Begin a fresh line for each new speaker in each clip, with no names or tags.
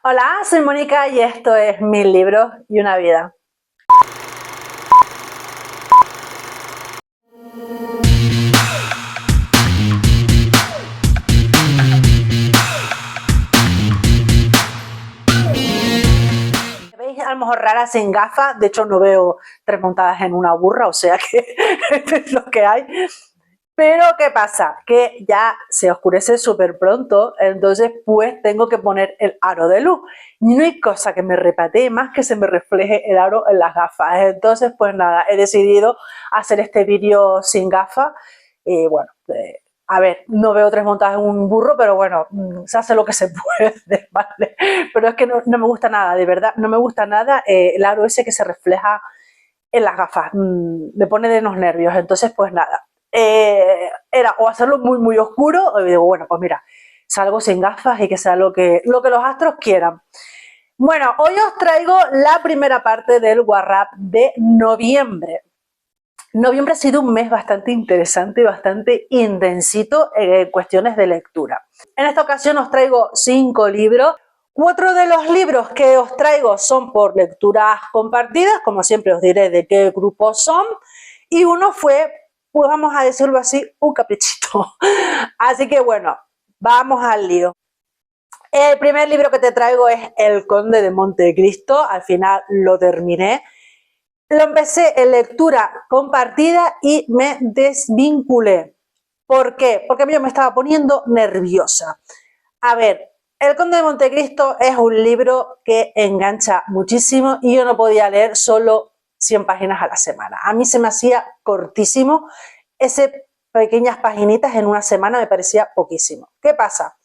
Hola, soy Mónica y esto es Mil libros y una vida. Me veis a lo mejor rara sin gafas, de hecho no veo tres montadas en una burra, o sea que es lo que hay. Pero ¿qué pasa? Que ya se oscurece súper pronto, entonces pues tengo que poner el aro de luz. Y no hay cosa que me repatee más que se me refleje el aro en las gafas. Entonces pues nada, he decidido hacer este vídeo sin gafas. Y bueno, a ver, no veo tres montadas en un burro, pero bueno, se hace lo que se puede, ¿vale? Pero es que no me gusta nada, de verdad, no me gusta nada el aro ese que se refleja en las gafas, me pone de los nervios, entonces pues nada, era o hacerlo muy oscuro, o digo, bueno, pues mira, salgo sin gafas y que sea lo que los astros quieran. Bueno, hoy os traigo la primera parte del WhatsApp de noviembre. Noviembre ha sido un mes bastante interesante y bastante intensito en cuestiones de lectura. En esta ocasión os traigo 5 libros. 4 de los libros que os traigo son por lecturas compartidas, como siempre os diré de qué grupos son, y uno fue, pues vamos a decirlo así, un caprichito. Así que bueno, vamos al lío. El primer libro que te traigo es El Conde de Montecristo, al final lo terminé. Lo empecé en lectura compartida y me desvinculé. ¿Por qué? Porque yo me estaba poniendo nerviosa. A ver, El Conde de Montecristo es un libro que engancha muchísimo y yo no podía leer solo 100 páginas a la semana. A mí se me hacía cortísimo. Ese pequeñas paginitas en una semana me parecía poquísimo. ¿Qué pasa?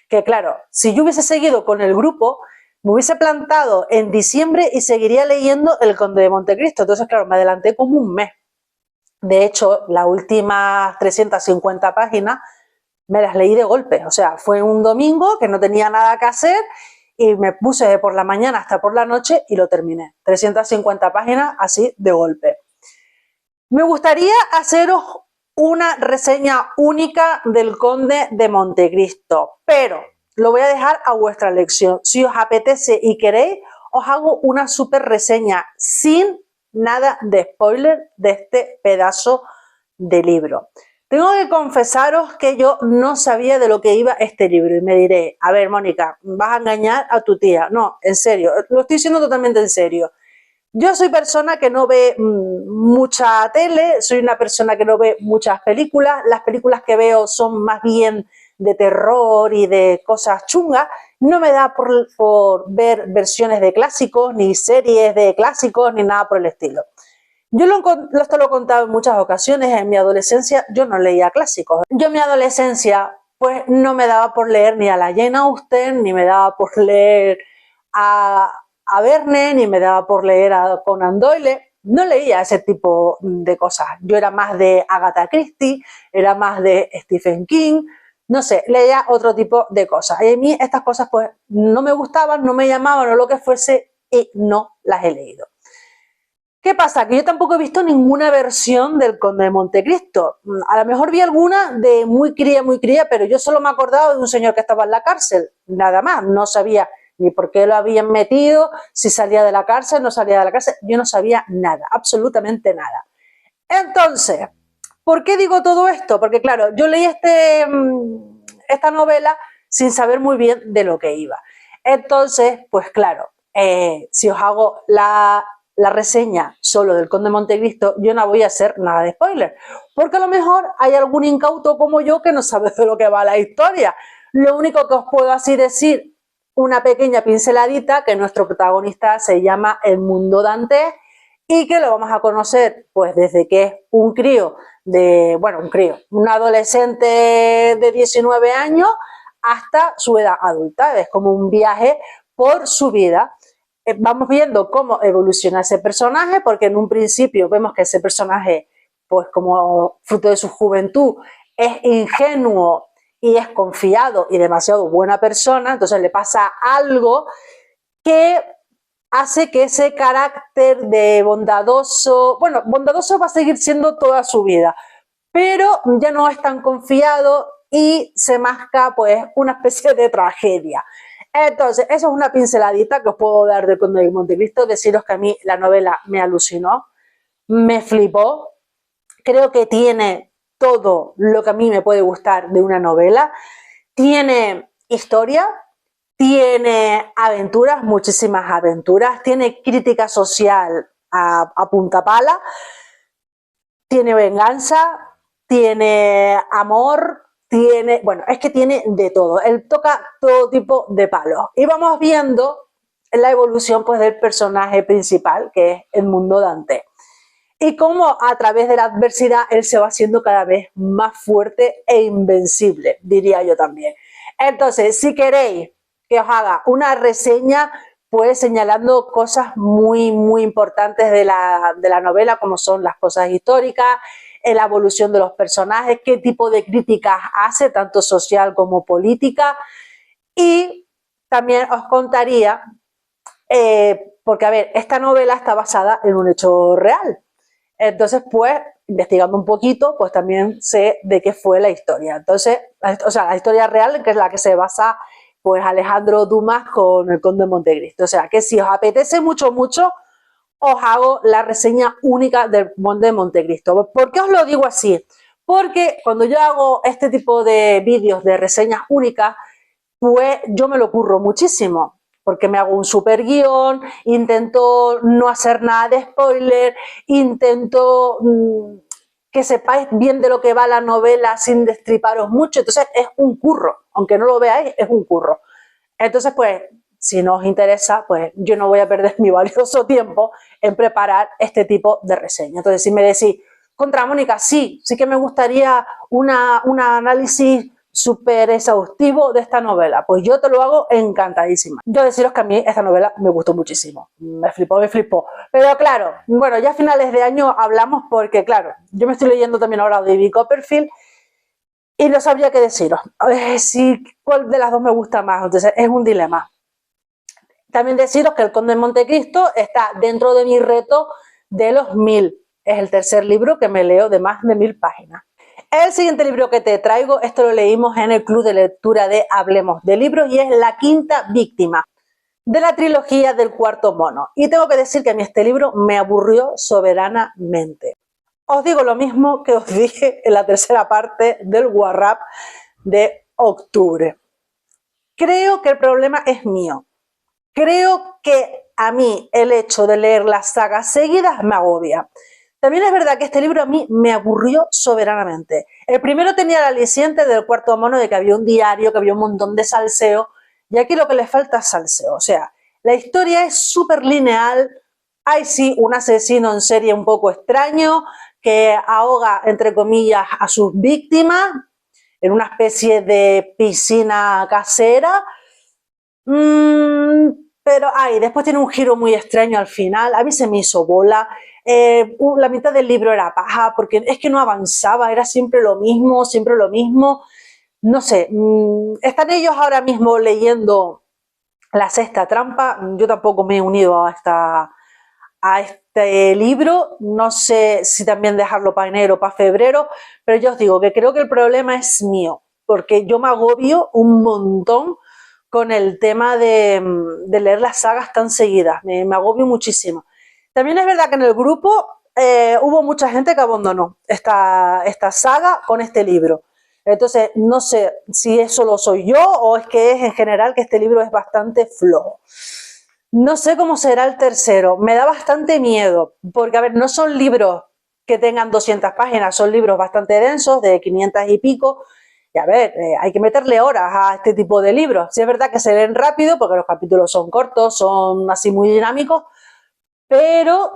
Que claro, si yo hubiese seguido con el grupo, me hubiese plantado en diciembre y seguiría leyendo El Conde de Montecristo. Entonces, claro, me adelanté como un mes. De hecho, las últimas 350 páginas me las leí de golpe. O sea, fue un domingo que no tenía nada que hacer y me puse de por la mañana hasta por la noche y lo terminé. 350 páginas así de golpe. Me gustaría haceros una reseña única del Conde de Montecristo, pero lo voy a dejar a vuestra elección. Si os apetece y queréis, os hago una súper reseña sin nada de spoiler de este pedazo de libro. Tengo que confesaros que yo no sabía de lo que iba este libro y me diré, a ver, Mónica, vas a engañar a tu tía. No, en serio, lo estoy diciendo totalmente en serio. Yo soy persona que no ve mucha tele, soy una persona que no ve muchas películas, las películas que veo son más bien de terror y de cosas chungas, no me da por ver versiones de clásicos, ni series de clásicos, ni nada por el estilo. Yo esto lo he contado en muchas ocasiones, en mi adolescencia yo no leía clásicos. Yo en mi adolescencia pues no me daba por leer ni a la Jane Austen, ni me daba por leer a Verne, ni me daba por leer a Conan Doyle. No leía ese tipo de cosas. Yo era más de Agatha Christie, era más de Stephen King, no sé, leía otro tipo de cosas. Y a mí estas cosas pues no me gustaban, no me llamaban o lo que fuese y no las he leído. ¿Qué pasa? Que yo tampoco he visto ninguna versión del Conde de Montecristo. A lo mejor vi alguna de muy cría, pero yo solo me acordaba de un señor que estaba en la cárcel, nada más. No sabía ni por qué lo habían metido, si salía de la cárcel, no salía de la cárcel. Yo no sabía nada, absolutamente nada. Entonces, ¿por qué digo todo esto? Porque claro, yo leí esta novela sin saber muy bien de lo que iba. Entonces, pues claro, si os hago la reseña solo del Conde de Montecristo, yo no voy a hacer nada de spoiler, porque a lo mejor hay algún incauto como yo que no sabe de lo que va la historia. Lo único que os puedo así decir, una pequeña pinceladita, que nuestro protagonista se llama Edmundo Dantes y que lo vamos a conocer pues desde que es un crío, un adolescente de 19 años hasta su edad adulta. Es como un viaje por su vida. Vamos viendo cómo evoluciona ese personaje, porque en un principio vemos que ese personaje, pues como fruto de su juventud, es ingenuo y es confiado y demasiado buena persona, entonces le pasa algo que hace que ese carácter de bondadoso, bueno, bondadoso va a seguir siendo toda su vida, pero ya no es tan confiado y se masca pues una especie de tragedia. Entonces, eso es una pinceladita que os puedo dar del Conde de Montecristo. Deciros que a mí la novela me alucinó, me flipó. Creo que tiene todo lo que a mí me puede gustar de una novela. Tiene historia, tiene aventuras, muchísimas aventuras, tiene crítica social a punta pala, tiene venganza, tiene amor, tiene, bueno, es que tiene de todo. Él toca todo tipo de palos. Y vamos viendo la evolución pues del personaje principal, que es Edmundo Dante. Y cómo a través de la adversidad él se va haciendo cada vez más fuerte e invencible, diría yo también. Entonces, si queréis que os haga una reseña, pues señalando cosas muy, muy importantes de la novela, como son las cosas históricas, la evolución de los personajes, qué tipo de críticas hace, tanto social como política, y también os contaría, porque a ver, esta novela está basada en un hecho real, entonces pues investigando un poquito, pues también sé de qué fue la historia, entonces, o sea, la historia real, que es la que se basa pues Alejandro Dumas con el Conde de Montecristo, o sea, que si os apetece mucho, mucho, os hago la reseña única del Conde de Montecristo. ¿Por qué os lo digo así? Porque cuando yo hago este tipo de vídeos de reseñas únicas, pues yo me lo curro muchísimo, porque me hago un super guión, intento no hacer nada de spoiler, intento que sepáis bien de lo que va la novela sin destriparos mucho, entonces es un curro, aunque no lo veáis, es un curro. Entonces, pues, si no os interesa, pues yo no voy a perder mi valioso tiempo en preparar este tipo de reseña. Entonces, si me decís, contra Mónica, sí que me gustaría un análisis súper exhaustivo de esta novela, pues yo te lo hago encantadísima. Yo deciros que a mí esta novela me gustó muchísimo, me flipó, pero claro, bueno, ya a finales de año hablamos porque claro, yo me estoy leyendo también ahora David Copperfield y no sabría qué deciros, si cuál de las dos me gusta más, entonces es un dilema. También deciros que el Conde de Montecristo está dentro de mi reto de los 1000, es el tercer libro que me leo de más de 1000 páginas. El siguiente libro que te traigo, esto lo leímos en el club de lectura de Hablemos de Libros y es La quinta víctima, de la trilogía del Cuarto Mono. Y tengo que decir que a mí este libro me aburrió soberanamente. Os digo lo mismo que os dije en la tercera parte del WhatsApp de octubre. Creo que el problema es mío. Creo que a mí el hecho de leer las sagas seguidas me agobia. También es verdad que este libro a mí me aburrió soberanamente. El primero tenía el aliciente del Cuarto Mono de que había un diario, que había un montón de salseo, y aquí lo que le falta es salseo. O sea, la historia es súper lineal, hay sí un asesino en serie un poco extraño que ahoga, entre comillas, a sus víctimas en una especie de piscina casera, pero después tiene un giro muy extraño al final, a mí se me hizo bola. La mitad del libro era paja porque es que no avanzaba, era siempre lo mismo, no sé, están ellos ahora mismo leyendo La sexta trampa, yo tampoco me he unido a este libro, no sé si también dejarlo para enero o para febrero, pero yo os digo que creo que el problema es mío, porque yo me agobio un montón con el tema de leer las sagas tan seguidas, me agobio muchísimo. También es verdad que en el grupo hubo mucha gente que abandonó esta saga con este libro. Entonces, no sé si eso lo soy yo o es que es en general que este libro es bastante flojo. No sé cómo será el tercero, me da bastante miedo, porque a ver, no son libros que tengan 200 páginas, son libros bastante densos, de 500 y pico, y a ver, hay que meterle horas a este tipo de libros. Sí es verdad que se leen rápido, porque los capítulos son cortos, son así muy dinámicos, pero,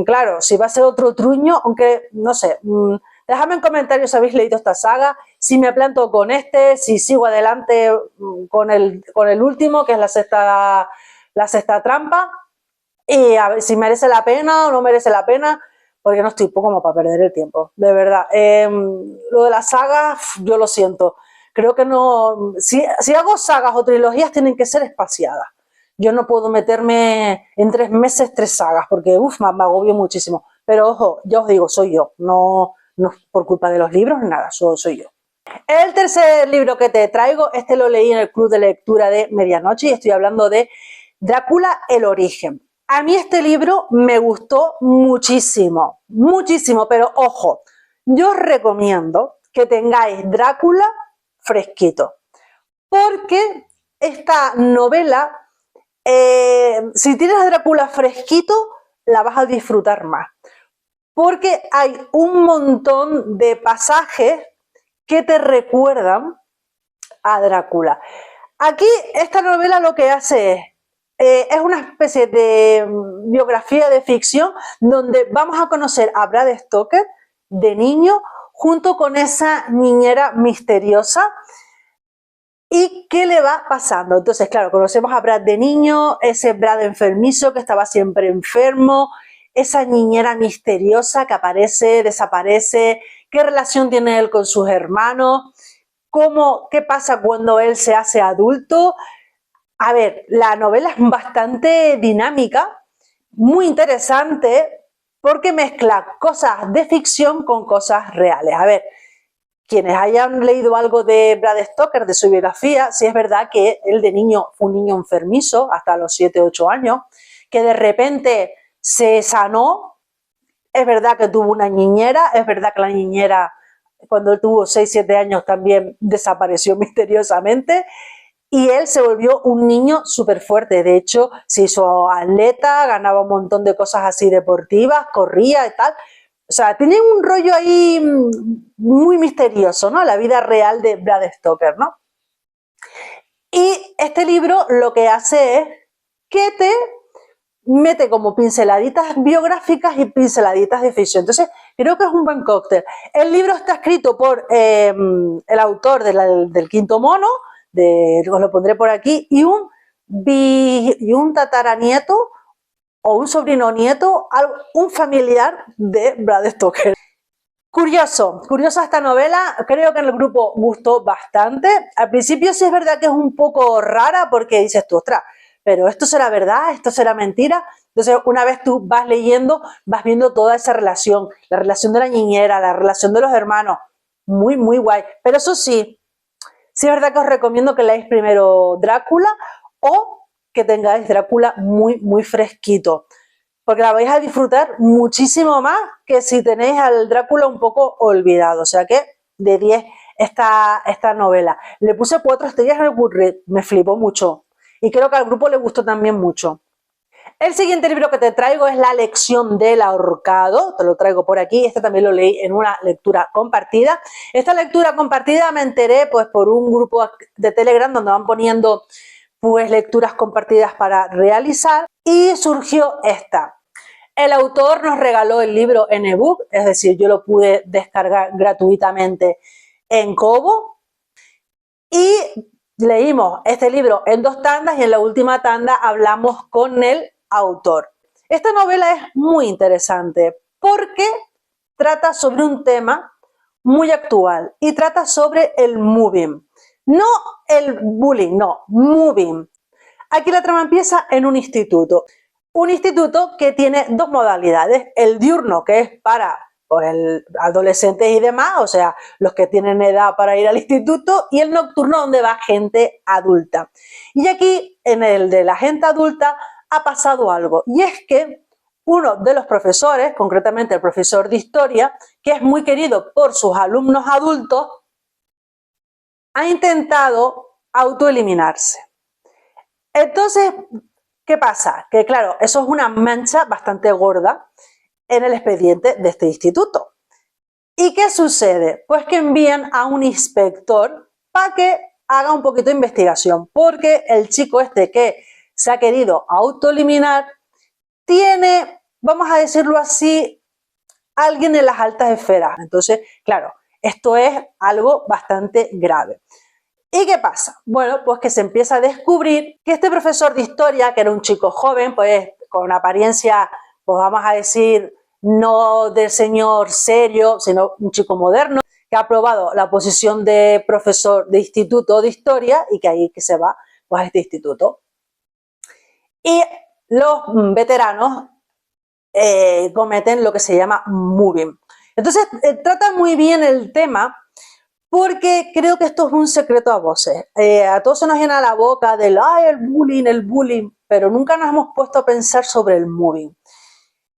claro, si va a ser otro truño, aunque, no sé, dejadme en comentarios si habéis leído esta saga, si me planto con este, si sigo adelante con el último, que es la sexta trampa, y a ver si merece la pena o no merece la pena, porque no estoy como para perder el tiempo, de verdad. Lo de las sagas, yo lo siento, creo que no, si hago sagas o trilogías tienen que ser espaciadas. Yo no puedo meterme en 3 meses 3 sagas, porque me agobio muchísimo. Pero ojo, ya os digo, soy yo, no por culpa de los libros, nada, soy yo. El tercer libro que te traigo, este lo leí en el club de lectura de medianoche y estoy hablando de Drácula, el origen. A mí este libro me gustó muchísimo, muchísimo, pero ojo, yo os recomiendo que tengáis Drácula fresquito, porque esta novela, si tienes a Drácula fresquito, la vas a disfrutar más, porque hay un montón de pasajes que te recuerdan a Drácula. Aquí esta novela lo que hace es una especie de biografía de ficción donde vamos a conocer a Brad Stoker de niño junto con esa niñera misteriosa y qué le va pasando. Entonces, claro, conocemos a Brad de niño, ese Brad enfermizo que estaba siempre enfermo, esa niñera misteriosa que aparece, desaparece, qué relación tiene él con sus hermanos, qué pasa cuando él se hace adulto. A ver, la novela es bastante dinámica, muy interesante, porque mezcla cosas de ficción con cosas reales. A ver, quienes hayan leído algo de Brad Stoker, de su biografía, sí es verdad que él de niño fue un niño enfermizo hasta los 7, 8 años, que de repente se sanó. Es verdad que tuvo una niñera, es verdad que la niñera cuando él tuvo 6, 7 años también desapareció misteriosamente y él se volvió un niño súper fuerte. De hecho, se hizo atleta, ganaba un montón de cosas así deportivas, corría y tal. O sea, tenía un rollo ahí muy misterioso, ¿no? La vida real de Brad Stoker, ¿no? Y este libro lo que hace es que te mete como pinceladitas biográficas y pinceladitas de ficción. Entonces, creo que es un buen cóctel. El libro está escrito por el autor del Quinto Mono, os lo pondré por aquí, y un tataranieto o un sobrino nieto, un familiar de Brad Stoker. Curiosa esta novela, creo que en el grupo gustó bastante. Al principio sí es verdad que es un poco rara porque dices tú, ostras, pero esto será verdad, esto será mentira. Entonces una vez tú vas leyendo, vas viendo toda esa relación, la relación de la niñera, la relación de los hermanos, muy, muy guay. Pero eso sí, sí es verdad que os recomiendo que leáis primero Drácula o que tengáis Drácula muy, muy fresquito, porque la vais a disfrutar muchísimo más que si tenéis al Drácula un poco olvidado. O sea que de 10 esta novela. Le puse 4 estrellas, me flipó mucho y creo que al grupo le gustó también mucho. El siguiente libro que te traigo es La lección del ahorcado, te lo traigo por aquí, este también lo leí en una lectura compartida. Esta lectura compartida me enteré pues por un grupo de Telegram donde van poniendo pues lecturas compartidas para realizar y surgió esta. El autor nos regaló el libro en ebook, es decir, yo lo pude descargar gratuitamente en Kobo y leímos este libro en 2 tandas y en la última tanda hablamos con el autor. Esta novela es muy interesante porque trata sobre un tema muy actual y trata sobre el moving. No el bullying, no, moving. Aquí la trama empieza en un instituto. Un instituto que tiene 2 modalidades, el diurno, que es para pues, adolescentes y demás, o sea, los que tienen edad para ir al instituto, y el nocturno donde va gente adulta. Y aquí, en el de la gente adulta, ha pasado algo, y es que uno de los profesores, concretamente el profesor de historia, que es muy querido por sus alumnos adultos, ha intentado autoeliminarse. Entonces, ¿qué pasa? Que claro, eso es una mancha bastante gorda en el expediente de este instituto. ¿Y qué sucede? Pues que envían a un inspector para que haga un poquito de investigación, porque el chico este que se ha querido autoeliminar tiene, vamos a decirlo así, alguien en las altas esferas. Entonces, claro, esto es algo bastante grave. ¿Y qué pasa? Bueno, pues que se empieza a descubrir que este profesor de historia, que era un chico joven, pues con apariencia, pues vamos a decir, no del señor serio, sino un chico moderno, que ha aprobado la posición de profesor de instituto de historia y que ahí que se va pues, a este instituto. Y los veteranos cometen lo que se llama moving. Entonces, trata muy bien el tema porque creo que esto es un secreto a voces. A todos se nos llena la boca del ay, el bullying, pero nunca nos hemos puesto a pensar sobre el mobbing.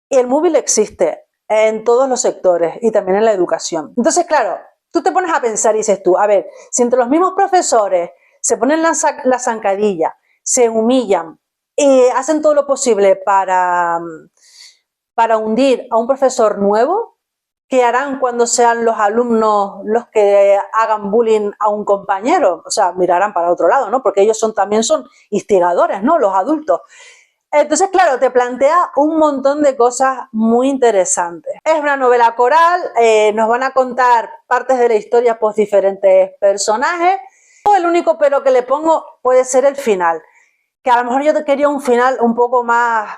Y el mobbing existe en todos los sectores y también en la educación. Entonces, claro, tú te pones a pensar y dices tú, a ver, si entre los mismos profesores se ponen la zancadilla, se humillan y hacen todo lo posible para hundir a un profesor nuevo, ¿qué harán cuando sean los alumnos los que hagan bullying a un compañero? O sea, mirarán para otro lado, ¿no? Porque ellos también son instigadores, ¿no? Los adultos. Entonces, claro, te plantea un montón de cosas muy interesantes. Es una novela coral, nos van a contar partes de la historia por diferentes personajes. El único pero que le pongo puede ser el final, que a lo mejor yo quería un final un poco más,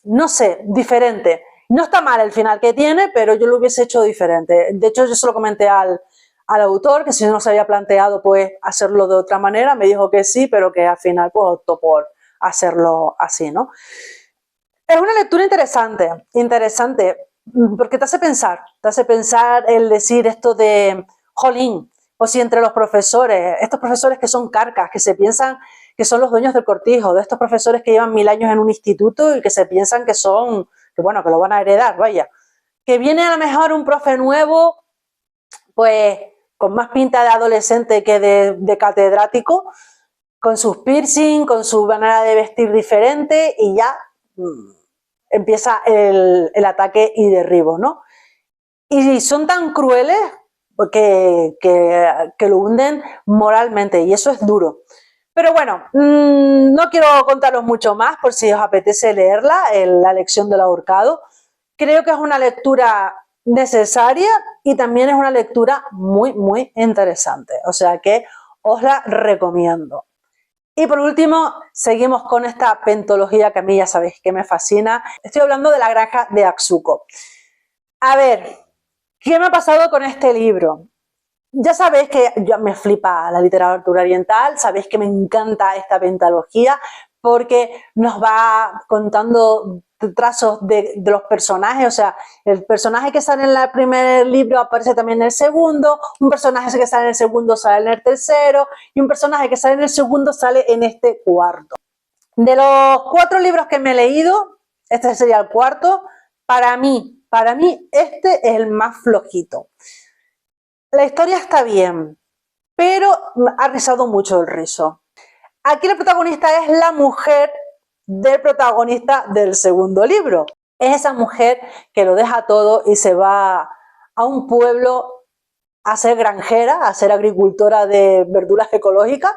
no sé, diferente. No está mal el final que tiene, pero yo lo hubiese hecho diferente. De hecho, yo se lo comenté al autor, que si no se había planteado pues hacerlo de otra manera, me dijo que sí, pero que al final pues optó por hacerlo así, ¿no? Es una lectura interesante, porque te hace pensar el decir esto de, jolín, o si entre los profesores, estos profesores que son carcas, que se piensan que son los dueños del cortijo, de estos profesores que llevan 1000 años en un instituto y que se piensan que son, que bueno, que lo van a heredar, vaya, que viene a lo mejor un profe nuevo, pues con más pinta de adolescente que de catedrático, con sus piercing, con su manera de vestir diferente y ya empieza el ataque y derribo, ¿no? Y son tan crueles que lo hunden moralmente y eso es duro. Pero bueno, no quiero contaros mucho más por si os apetece leerla, la lección del ahorcado. Creo que es una lectura necesaria y también es una lectura muy, muy interesante. O sea que os la recomiendo. Y por último, seguimos con esta pentología que a mí ya sabéis que me fascina. Estoy hablando de La granja de Atsuko. A ver, ¿qué me ha pasado con este libro? Ya sabéis que me flipa la literatura oriental, sabéis que me encanta esta pentología porque nos va contando trazos de los personajes, o sea, el personaje que sale en el primer libro aparece también en el segundo, un personaje que sale en el segundo sale en el tercero y un personaje que sale en el segundo sale en este cuarto. De los 4 libros que me he leído, este sería el cuarto, para mí este es el más flojito. La historia está bien, pero ha rizado mucho el rizo. Aquí la protagonista es la mujer del protagonista del segundo libro. Es esa mujer que lo deja todo y se va a un pueblo a ser granjera, a ser agricultora de verduras ecológicas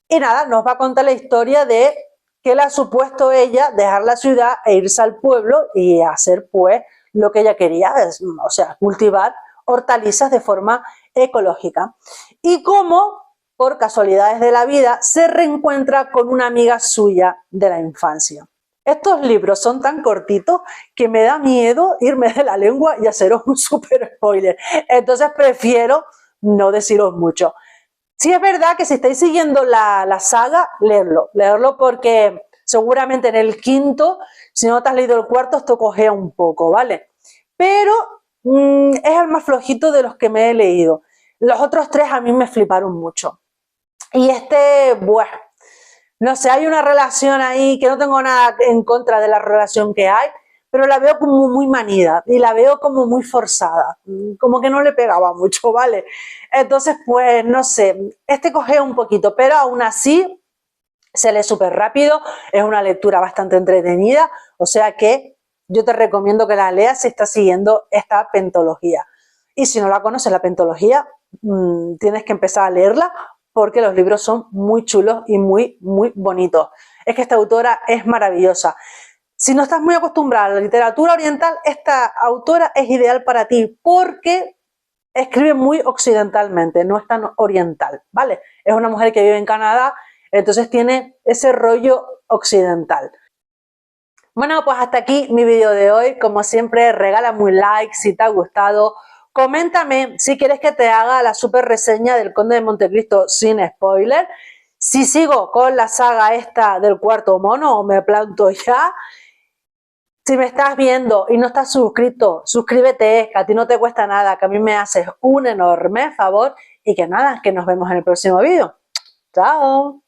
y nada, nos va a contar la historia de que le ha supuesto ella dejar la ciudad e irse al pueblo y hacer pues lo que ella quería, o sea, cultivar hortalizas de forma ecológica. Y cómo, por casualidades de la vida, se reencuentra con una amiga suya de la infancia. Estos libros son tan cortitos que me da miedo irme de la lengua y haceros un super spoiler. Entonces prefiero no deciros mucho. Sí es verdad que si estáis siguiendo la saga, leerlo porque seguramente en el quinto, si no te has leído el cuarto, esto cojea un poco, ¿vale? Pero es el más flojito de los que me he leído. Los otros 3 a mí me fliparon mucho. Y este, bueno, no sé, hay una relación ahí que no tengo nada en contra de la relación que hay, pero la veo como muy manida y la veo como muy forzada, como que no le pegaba mucho, ¿vale? Entonces, pues, no sé, este cogea un poquito, pero aún así se lee súper rápido, es una lectura bastante entretenida, o sea que yo te recomiendo que la leas si estás siguiendo esta pentología. Y si no la conoces, la pentología, tienes que empezar a leerla porque los libros son muy chulos y muy, muy bonitos. Es que esta autora es maravillosa. Si no estás muy acostumbrada a la literatura oriental, esta autora es ideal para ti porque escribe muy occidentalmente, no es tan oriental, ¿vale? Es una mujer que vive en Canadá, entonces tiene ese rollo occidental. Bueno, pues hasta aquí mi vídeo de hoy. Como siempre, regálame un like si te ha gustado. Coméntame si quieres que te haga la super reseña del Conde de Montecristo sin spoiler. Si sigo con la saga esta del cuarto mono o me planto ya. Si me estás viendo y no estás suscrito, suscríbete, que a ti no te cuesta nada, que a mí me haces un enorme favor Y que nada, que nos vemos en el próximo vídeo. ¡Chao!